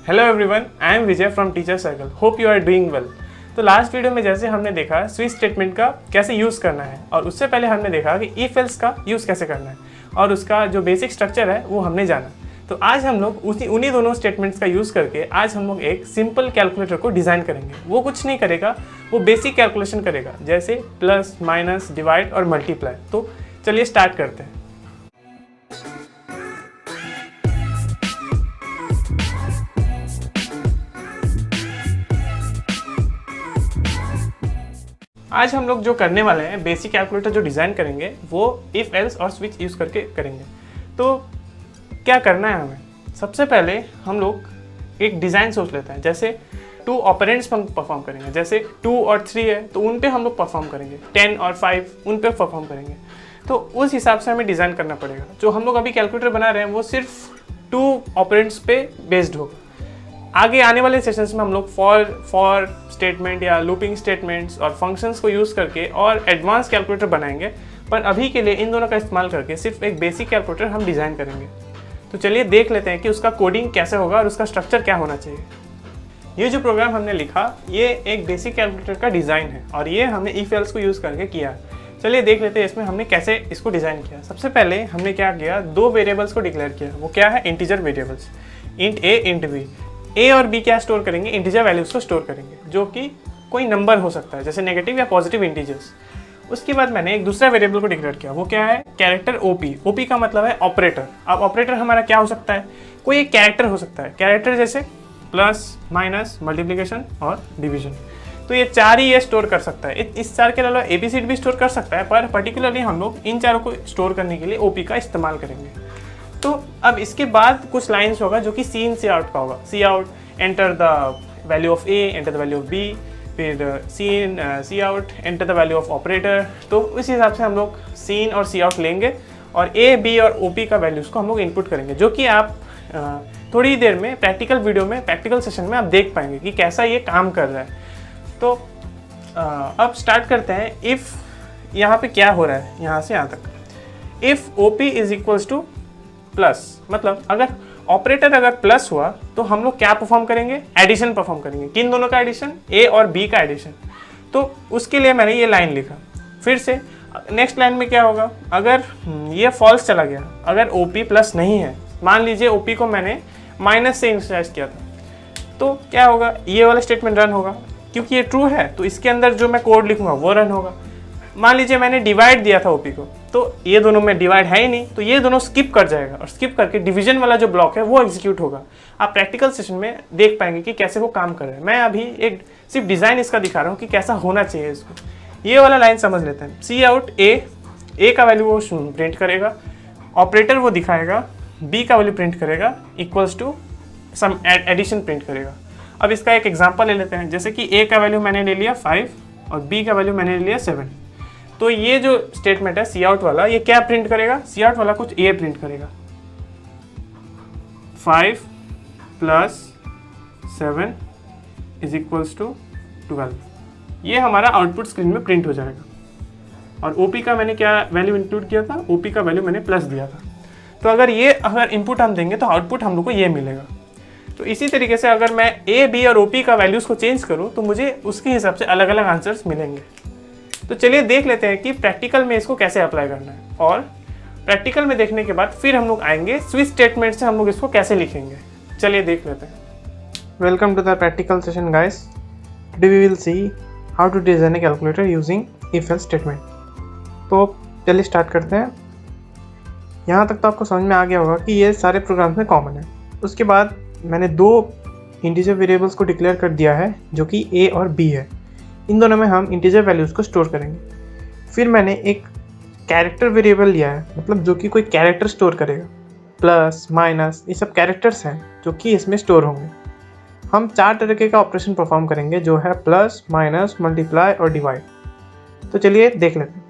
Hello everyone, I am Vijay from teacher circle. Hope you are doing well. तो last video में जैसे हमने देखा स्विच स्टेटमेंट का कैसे यूज़ करना है, और उससे पहले हमने देखा कि इफ एल्स का यूज़ कैसे करना है, और उसका जो बेसिक स्ट्रक्चर है वो हमने जाना। तो आज हम लोग उन्हीं दोनों स्टेटमेंट्स का यूज़ करके आज हम लोग एक सिंपल कैलकुलेटर को डिज़ाइन करेंगे। वो कुछ नहीं करेगा, वो बेसिक कैलकुलेशन करेगा, जैसे प्लस, माइनस, डिवाइड और मल्टीप्लाई। तो चलिए स्टार्ट करते हैं। आज हम लोग जो करने वाले हैं, बेसिक कैलकुलेटर जो डिज़ाइन करेंगे वो इफ़ एल्स और स्विच यूज़ करके करेंगे। तो क्या करना है हमें, सबसे पहले हम लोग एक डिज़ाइन सोच लेते हैं। जैसे 2 ऑपरेंड्स हम परफॉर्म करेंगे, जैसे 2 और 3 है तो उन पे हम लोग परफॉर्म करेंगे, 10 और 5 उन पे परफॉर्म करेंगे। तो उस हिसाब से हमें डिज़ाइन करना पड़ेगा। जो हम लोग अभी कैलकुलेटर बना रहे हैं वो सिर्फ 2 ऑपरेंड्स पे बेस्ड होगा। आगे आने वाले सेशंस में हम लोग फॉर स्टेटमेंट या लूपिंग स्टेटमेंट्स और फंक्शंस को यूज़ करके और एडवांस कैलकुलेटर बनाएंगे, पर अभी के लिए इन दोनों का इस्तेमाल करके सिर्फ एक बेसिक कैलकुलेटर हम डिज़ाइन करेंगे। तो चलिए देख लेते हैं कि उसका कोडिंग कैसे होगा और उसका स्ट्रक्चर क्या होना चाहिए। ये जो प्रोग्राम हमने लिखा ये एक बेसिक कैलकुलेटर का डिज़ाइन है, और ये हमने इफ एल्स को यूज़ करके किया है। चलिए देख लेते हैं इसमें हमने कैसे इसको डिज़ाइन किया। सबसे पहले हमने क्या किया, 2 वेरिएबल्स को डिक्लेयर किया। वो क्या है, इंटीजर वेरिएबल्स, इंट ए इंट बी। ए और बी क्या स्टोर करेंगे, इंटीजर वैल्यूज़ को स्टोर करेंगे, जो कि कोई नंबर हो सकता है, जैसे नेगेटिव या पॉजिटिव इंटीजर्स। उसके बाद मैंने एक दूसरा वेरिएबल को डिक्लेयर किया। वो क्या है, कैरेक्टर ओपी। ओपी का मतलब है ऑपरेटर। अब ऑपरेटर हमारा क्या हो सकता है, कोई एक कैरेक्टर हो सकता है। कैरेक्टर जैसे प्लस, माइनस, मल्टीप्लिकेशन और डिवीजन। तो ये 4 ही ये स्टोर कर सकता है। इस 4 के अलावा एबीसीडी भी स्टोर कर सकता है, पर पर्टिकुलरली हम लोग इन चारों को स्टोर करने के लिए ओपी का इस्तेमाल करेंगे। तो अब इसके बाद कुछ लाइन्स होगा जो कि सी इन सी आउट का होगा। C out, enter the value of A, enter the value of B, फिर C in C out, enter the value of operator. तो उस हिसाब से हम लोग सी इन और सी आउट लेंगे, और ए, बी और ओ पी का वैल्यूज़ को हम लोग इनपुट करेंगे, जो कि आप थोड़ी देर में प्रैक्टिकल वीडियो में, प्रैक्टिकल सेशन में आप देख पाएंगे कि कैसा ये काम कर रहा है। तो अब स्टार्ट करते हैं। इफ़ यहाँ पे क्या हो रहा है, यहाँ से यहाँ तक, if O P is equals to plus, मतलब अगर ऑपरेटर अगर प्लस हुआ तो हम लोग क्या परफॉर्म करेंगे, एडिशन परफॉर्म करेंगे। किन दोनों का एडिशन, ए और बी का एडिशन। तो उसके लिए मैंने ये लाइन लिखा। फिर से नेक्स्ट लाइन में क्या होगा, अगर ये फॉल्स चला गया, अगर ओ पी प्लस नहीं है, मान लीजिए ओ पी को मैंने माइनस से इनिशियलाइज किया था, तो क्या होगा, ये वाला स्टेटमेंट रन होगा। क्योंकि ये ट्रू है तो इसके अंदर जो मैं कोड लिखूंगा वो रन होगा। मान लीजिए मैंने डिवाइड दिया था ओपी को, तो ये दोनों में डिवाइड है ही नहीं, तो ये दोनों स्किप कर जाएगा, और स्किप करके डिवीजन वाला जो ब्लॉक है वो एग्जीक्यूट होगा। आप प्रैक्टिकल सेशन में देख पाएंगे कि कैसे वो काम कर रहा है। मैं अभी एक सिर्फ डिज़ाइन इसका दिखा रहा हूँ कि कैसा होना चाहिए इसको। ये वाला लाइन समझ लेते हैं। सी आउट ए का वैल्यू वो प्रिंट करेगा, ऑपरेटर वो दिखाएगा, बी का वैल्यू प्रिंट करेगा, equals to sum addition print करेगा। अब इसका एक एग्जांपल ले लेते हैं। जैसे कि ए का वैल्यू मैंने ले लिया 5 और बी का वैल्यू मैंने ले लिया 7। तो ये जो स्टेटमेंट है सी आउट वाला, ये क्या प्रिंट करेगा, सी आउट वाला कुछ ए प्रिंट करेगा, 5 + 7 इज इक्वल्स टू 12। ये हमारा आउटपुट स्क्रीन में प्रिंट हो जाएगा। और ओपी का मैंने क्या वैल्यू इंक्लूड किया था, ओपी का वैल्यू मैंने प्लस दिया था। तो अगर इनपुट हम देंगे तो आउटपुट हम लोग को ये मिलेगा। तो इसी तरीके से अगर मैं ए, बी और ओपी का वैल्यूज़ को चेंज करूँ तो मुझे उसके हिसाब से अलग अलग आंसर्स मिलेंगे। तो चलिए देख लेते हैं कि प्रैक्टिकल में इसको कैसे अप्लाई करना है, और प्रैक्टिकल में देखने के बाद फिर हम लोग आएंगे स्विच स्टेटमेंट से हम लोग इसको कैसे लिखेंगे। चलिए देख लेते हैं। Welcome to the practical session guys. Today we will see how to design a calculator using if else statement. तो चलिए स्टार्ट करते हैं। यहाँ तक तो आपको समझ में आ गया होगा कि ये सारे प्रोग्राम्स में कॉमन है। उसके बाद मैंने 2 इंटीजर वेरिएबल्स को डिक्लेयर कर दिया है, जो कि ए और बी है। इन दोनों में हम इंटीजर वैल्यूज़ को स्टोर करेंगे। फिर मैंने एक कैरेक्टर वेरिएबल लिया है, मतलब जो कि कोई कैरेक्टर स्टोर करेगा। प्लस, माइनस, ये सब कैरेक्टर्स हैं जो कि इसमें स्टोर होंगे। हम 4 तरीके का ऑपरेशन परफॉर्म करेंगे, जो है प्लस, माइनस, मल्टीप्लाई और डिवाइड। तो चलिए देख लेते हैं।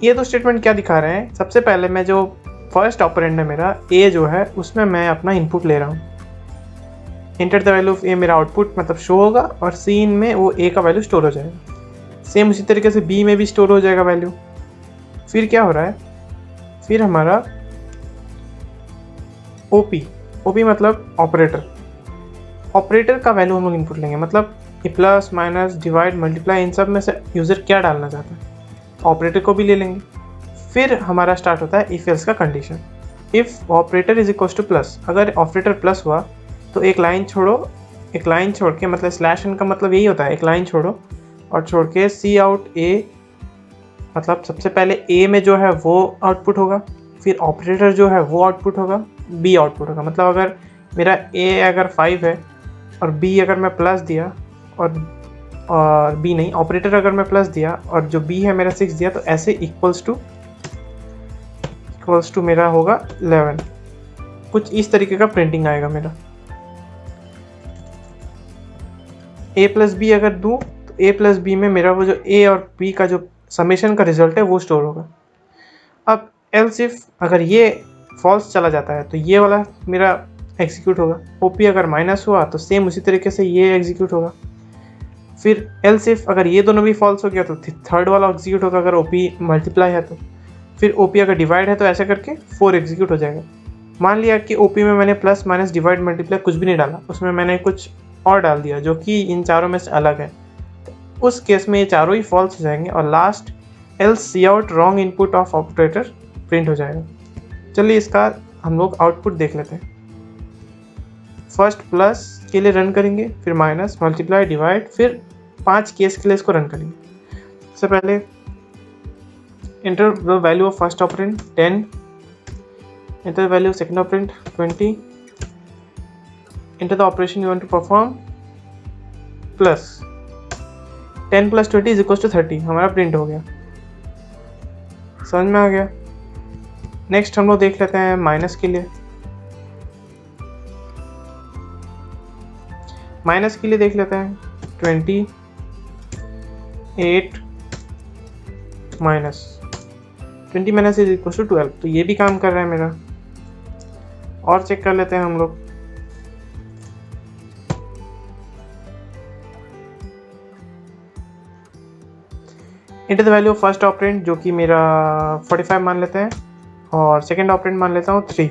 ये 2 स्टेटमेंट क्या दिखा रहे हैं। सबसे पहले मैं जो फर्स्ट ऑपरेंड है मेरा ए जो है, उसमें मैं अपना इनपुट ले रहा हूँ। एंटर द वैल्यू ऑफ ए मेरा आउटपुट मतलब शो होगा, और सी इन में वो ए का वैल्यू स्टोर हो जाएगा। सेम उसी तरीके से बी में भी स्टोर हो जाएगा वैल्यू। फिर क्या हो रहा है, फिर हमारा ओपी ओपी मतलब ऑपरेटर, ऑपरेटर का वैल्यू हम लोग इनपुट लेंगे, मतलब ये plus minus divide multiply in सब में से यूज़र क्या डालना चाहता है, ऑपरेटर को भी ले लेंगे। फिर हमारा स्टार्ट होता है इफ एल्स का condition. If operator is equal two plus, अगर ऑपरेटर प्लस हुआ तो एक लाइन छोड़ो, एक लाइन छोड़ के, मतलब स्लैश एन का मतलब यही होता है, एक लाइन छोड़ो और छोड़ के सी आउट ए, मतलब सबसे पहले ए में जो है वो आउटपुट होगा, फिर ऑपरेटर जो है वो आउटपुट होगा, बी आउटपुट होगा। मतलब अगर मेरा ए अगर 5 है और बी अगर मैं प्लस दिया और बी नहीं, ऑपरेटर अगर मैं प्लस दिया और जो बी है मेरा 6 दिया, तो ऐसे इक्वल्स टू मेरा होगा 11। कुछ इस तरीके का प्रिंटिंग आएगा मेरा। ए प्लस बी अगर दूँ तो ए प्लस बी में मेरा वो जो ए और बी का जो समेशन का रिजल्ट है वो स्टोर होगा। अब एल्स इफ अगर ये फॉल्स चला जाता है तो ये वाला मेरा एग्जीक्यूट होगा। ओपी अगर माइनस हुआ तो सेम उसी तरीके से ये एग्जीक्यूट होगा। फिर एल्स इफ अगर ये दोनों भी फॉल्स हो गया तो थर्ड वाला एग्जीक्यूट होगा, अगर ओपी मल्टीप्लाई है तो। फिर ओपी अगर डिवाइड है तो ऐसा करके 4 एग्जीक्यूट हो जाएगा। मान लिया कि ओपी में मैंने प्लस माइनस डिवाइड मल्टीप्लाई कुछ भी नहीं डाला, उसमें मैंने कुछ और डाल दिया जो कि इन चारों में से अलग है, उस केस में ये चारों ही फॉल्स हो जाएंगे और last else cout wrong input of operator print हो जाएगा। चलिए इसका हम लोग आउटपुट देख लेते हैं। फर्स्ट प्लस के लिए रन करेंगे, फिर माइनस, मल्टीप्लाई, डिवाइड, फिर 5 केस के लिए इसको रन करेंगे। सबसे पहले enter the value of first operand 10, enter the value of second operand 20, enter the operation you want to perform, plus 10 + 20 = 30 हमारा प्रिंट हो गया। समझ में आ गया। नेक्स्ट हम लोग देख लेते हैं माइनस के लिए। माइनस के लिए देख लेते हैं 28 minus 20 minus is equal to 12, तो ये भी काम कर रहा है मेरा। और चेक कर लेते हैं हम लोग। Enter the value of first operand जो कि मेरा 45 मान लेते हैं और सेकेंड ऑपरेंड मान लेता हूँ 3,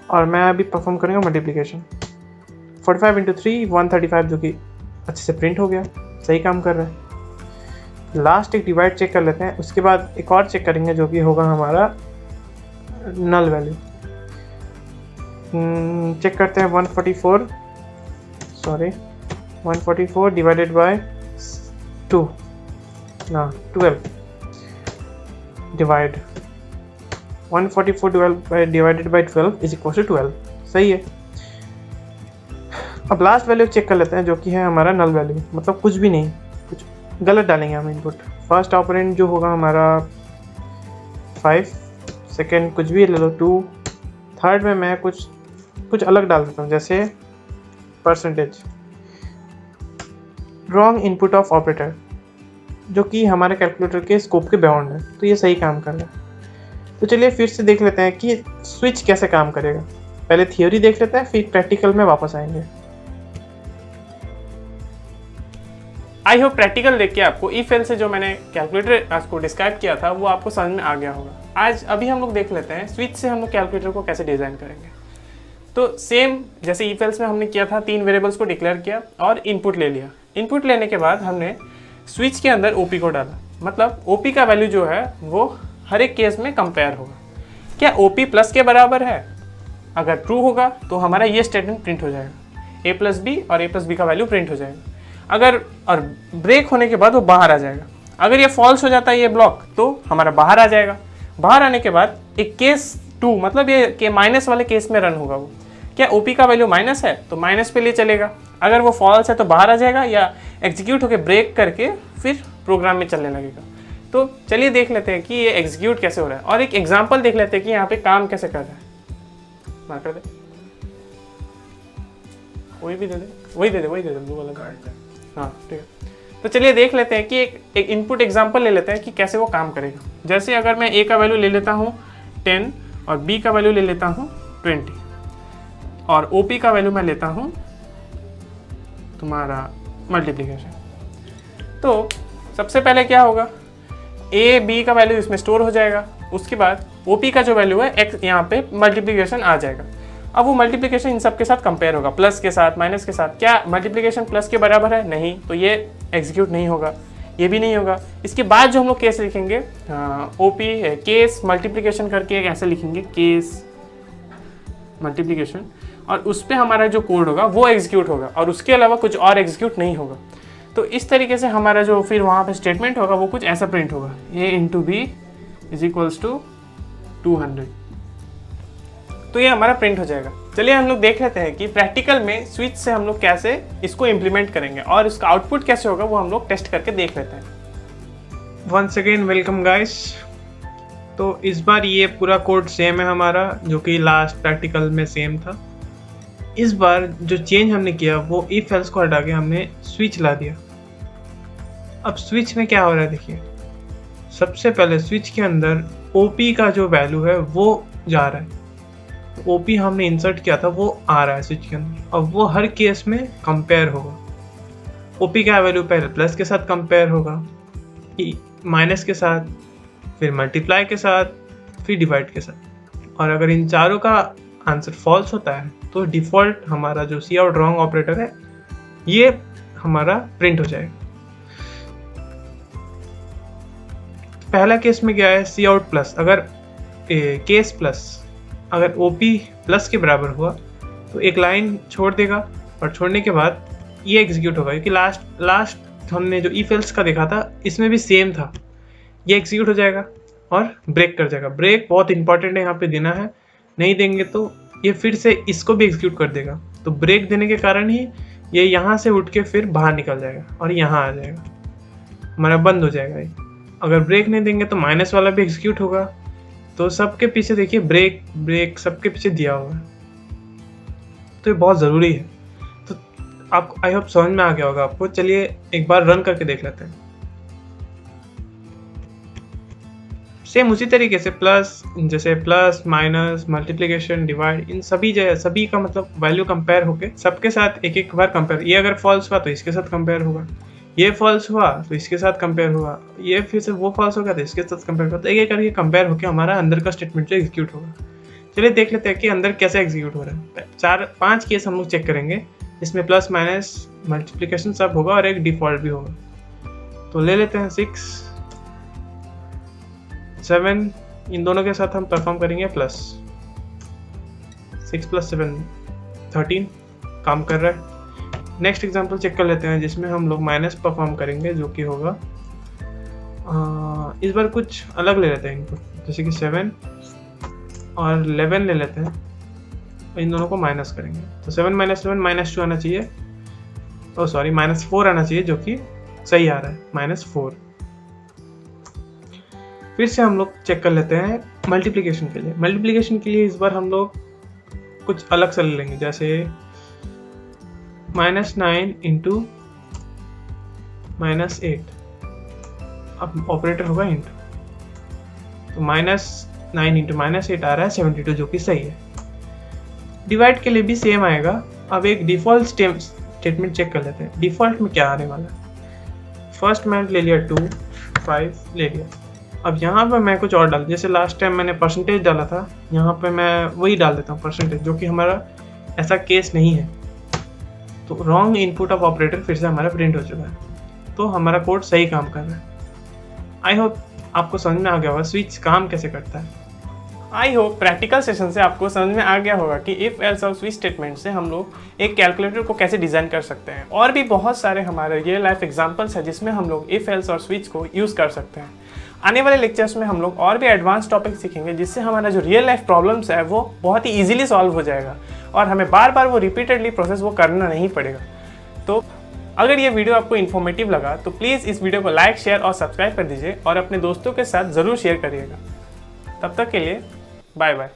और मैं अभी परफॉर्म करूँगा मल्टीप्लिकेशन। 45 × 3 135 जो कि अच्छे से प्रिंट हो गया, सही काम कर रहा है। लास्ट एक डिवाइड चेक कर लेते हैं, उसके बाद एक और चेक करेंगे जो कि होगा हमारा नल वैल्यू। चेक करते हैं 144 डिवाइडेड बाय 2 ना 12 divide 144 divided by 12 is equal to 12। सही है। अब लास्ट वैल्यू चेक कर लेते हैं जो कि है हमारा नल वैल्यू, मतलब कुछ भी नहीं, कुछ गलत डालेंगे हम इनपुट। फर्स्ट ऑपरेंड जो होगा हमारा 5, सेकेंड कुछ भी ले लो 2, थर्ड में मैं कुछ अलग डाल देता हूँ, जैसे percentage wrong input of operator, जो कि हमारे कैलकुलेटर के स्कोप के बियॉन्ड है, तो ये सही काम कर रहा है। तो चलिए फिर से देख लेते हैं कि स्विच कैसे काम करेगा। पहले थियोरी देख लेते हैं, फिर प्रैक्टिकल में वापस आएंगे। आई होप प्रैक्टिकल देख के आपको इफ एल से जो मैंने कैलकुलेटर आपको डिस्क्राइब किया था वो आपको समझ में आ गया होगा। अभी हम लोग देख लेते हैं स्विच से हम लोग कैलकुलेटर को कैसे डिज़ाइन करेंगे। तो सेम जैसे इफ एल्स में हमने किया था, 3 वेरिएबल्स को डिक्लेयर किया और इनपुट ले लिया। इनपुट लेने के बाद हमने स्विच के अंदर ओपी को डाला, मतलब ओपी का वैल्यू जो है वो हर एक केस में कंपेयर होगा। क्या ओपी प्लस के बराबर है? अगर ट्रू होगा तो हमारा ये स्टेटमेंट प्रिंट हो जाएगा, a + b और a + b का वैल्यू प्रिंट हो जाएगा। अगर और ब्रेक होने के बाद वो बाहर आ जाएगा। अगर ये फॉल्स हो जाता है ये ब्लॉक, तो हमारा बाहर आ जाएगा। बाहर आने के बाद एक केस 2, मतलब ये के माइनस वाले केस में रन होगा वो। क्या ओपी का वैल्यू माइनस है तो माइनस पे लिए चलेगा। अगर वो फॉल्स है तो बाहर आ जाएगा या एग्जीक्यूट होकर ब्रेक करके फिर प्रोग्राम में चलने लगेगा। तो चलिए देख लेते हैं कि ये एग्जीक्यूट कैसे हो रहा है और एक एग्जांपल देख लेते हैं कि यहाँ पे काम कैसे कर रहा है। मार्कर दे, वही दे दे ब्लू वाला। हाँ ठीक है। तो चलिए देख लेते हैं कि एक इनपुट एग्जांपल ले लेते हैं कि कैसे वो काम करेगा। जैसे अगर मैं a का वैल्यू ले लेता हूँ 10 और b का वैल्यू ले लेता हूँ 20 और OP का वैल्यू मैं लेता हूँ तुम्हारा मल्टीप्लिकेशन। तो सबसे पहले क्या होगा, a b का वैल्यू इसमें स्टोर हो जाएगा। उसके बाद OP का जो वैल्यू है x यहाँ पे मल्टीप्लिकेशन आ जाएगा। अब वो मल्टीप्लिकेशन इन सब के साथ कंपेयर होगा, प्लस के साथ, माइनस के साथ। क्या मल्टीप्लिकेशन प्लस के बराबर है? नहीं, तो ये एग्जीक्यूट नहीं होगा, ये भी नहीं होगा। इसके बाद जो हम लोग केस लिखेंगे, ओपी केस मल्टीप्लिकेशन करके ऐसे लिखेंगे, केस मल्टीप्लिकेशन, और उस पर हमारा जो कोड होगा वो एग्जीक्यूट होगा, और उसके अलावा कुछ और एग्जीक्यूट नहीं होगा। तो इस तरीके से हमारा जो फिर वहाँ पे स्टेटमेंट होगा वो कुछ ऐसा प्रिंट होगा, a into B is equals to 200। तो ये हमारा प्रिंट हो जाएगा। चलिए हम लोग देख लेते हैं कि प्रैक्टिकल में स्विच से हम लोग कैसे इसको इम्प्लीमेंट करेंगे और इसका आउटपुट कैसे होगा, वो हम लोग टेस्ट करके देख लेते हैं। Once again welcome guys. तो इस बार ये पूरा कोड सेम है हमारा, जो कि लास्ट प्रैक्टिकल में सेम था। इस बार जो चेंज हमने किया वो इफ एल्स को हटा के हमने स्विच ला दिया। अब स्विच में क्या हो रहा है देखिए, सबसे पहले स्विच के अंदर ओपी का जो वैल्यू है वो जा रहा है। ओपी हमने इंसर्ट किया था वो आ रहा है स्विच के अंदर। अब वो हर केस में कंपेयर होगा। ओपी का वैल्यू पहले प्लस के साथ कंपेयर होगा, माइनस के साथ, फिर मल्टीप्लाई के साथ, फिर डिवाइड के साथ। और अगर इन चारों का आंसर फॉल्स होता है तो डिफ़ॉल्ट हमारा जो सी आउट रॉन्ग ऑपरेटर है ये हमारा प्रिंट हो जाएगा। पहला केस में क्या है, सी आउट प्लस, अगर केस प्लस अगर ओपी प्लस के बराबर हुआ तो एक लाइन छोड़ देगा, और छोड़ने के बाद ये एग्जीक्यूट होगा, क्योंकि लास्ट हमने जो इफ एल्स का देखा था इसमें भी सेम था। ये एग्जीक्यूट हो जाएगा और ब्रेक कर जाएगा। ब्रेक बहुत इंपॉर्टेंट है, यहाँ पे देना है, नहीं देंगे तो ये फिर से इसको भी एग्जीक्यूट कर देगा। तो ब्रेक देने के कारण ही ये यहाँ से उठ के फिर बाहर निकल जाएगा और यहाँ आ जाएगा, हमारा बंद हो जाएगा ये। अगर ब्रेक नहीं देंगे तो माइनस वाला भी एग्जीक्यूट होगा। तो सबके पीछे देखिए ब्रेक सबके पीछे दिया हुआ है, तो ये बहुत ज़रूरी है। तो आप आई होप समझ में आ गया होगा आपको। चलिए एक बार रन करके देख लेते हैं। सेम उसी तरीके से जैसे प्लस माइनस मल्टीप्लिकेशन डिवाइड, इन सभी का मतलब वैल्यू कंपेयर होके सबके साथ एक एक बार कंपेयर। ये अगर फॉल्स हुआ तो इसके साथ कंपेयर होगा, ये फॉल्स हुआ तो इसके साथ कंपेयर हुआ, ये फिर से वो फॉल्स होगा तो इसके साथ कंपेयर होगा। तो एक एक करके कंपेयर होकर हमारा अंदर का स्टेटमेंट जो एग्जीक्यूट होगा। चलिए देख लेते हैं कि अंदर कैसे एग्जीक्यूट हो रहा है। 4-5 केस हम लोग चेक करेंगे, इसमें प्लस माइनस मल्टीप्लिकेशन सब होगा और एक डिफॉल्ट भी होगा। तो ले लेते हैं 6 7, इन दोनों के साथ हम परफॉर्म करेंगे प्लस। 6 + 7 13 काम कर रहा है। नेक्स्ट एग्जांपल चेक कर लेते हैं जिसमें हम लोग माइनस परफॉर्म करेंगे, जो कि होगा इस बार कुछ अलग ले लेते हैं इनपुट, जैसे कि 7 और 11 ले लेते हैं, इन दोनों को माइनस करेंगे। तो 7 - 7 -2 आना चाहिए, -4 आना चाहिए, जो कि सही आ रहा है, -4। फिर से हम लोग चेक कर लेते हैं मल्टीप्लिकेशन के लिए। मल्टीप्लिकेशन के लिए इस बार हम लोग कुछ अलग से ले लेंगे, जैसे -9 × -8। अब ऑपरेटर होगा इंटू, तो -9 × -8 आ रहा है 72, जो कि सही है। डिवाइड के लिए भी सेम आएगा। अब एक डिफ़ॉल्ट स्टेटमेंट चेक कर लेते हैं, डिफ़ॉल्ट में क्या आने वाला है। फर्स्ट मैंने ले लिया 2 5 ले लिया। अब यहाँ पर मैं कुछ और डाल, जैसे लास्ट टाइम मैंने परसेंटेज डाला था, यहाँ पे मैं वही डाल देता हूँ परसेंटेज, जो कि हमारा ऐसा केस नहीं है। तो रॉन्ग इनपुट ऑफ ऑपरेटर फिर से हमारा प्रिंट हो चुका है, तो हमारा कोड सही काम कर रहा है। आई होप आपको समझ में आ गया होगा स्विच काम कैसे करता है। आई होप प्रैक्टिकल सेशन से आपको समझ में आ गया होगा कि इफ एल्स और स्विच स्टेटमेंट से हम लोग एक कैलकुलेटर को कैसे डिज़ाइन कर सकते हैं। और भी बहुत सारे हमारे रियल लाइफ एग्जांपल्स हैं जिसमें हम लोग इफ एल्स और स्विच को यूज़ कर सकते हैं। आने वाले लेक्चर्स में हम लोग और भी एडवांस टॉपिक सीखेंगे, जिससे हमारा जो रियल लाइफ प्रॉब्लम्स है वो बहुत ही ईजिली सॉल्व हो जाएगा और हमें बार बार वो रिपीटेडली प्रोसेस वो करना नहीं पड़ेगा। तो अगर ये वीडियो आपको इन्फॉर्मेटिव लगा तो प्लीज़ इस वीडियो को लाइक, शेयर और सब्सक्राइब कर दीजिए और अपने दोस्तों के साथ ज़रूर शेयर करिएगा। तब तक के लिए बाय बाय।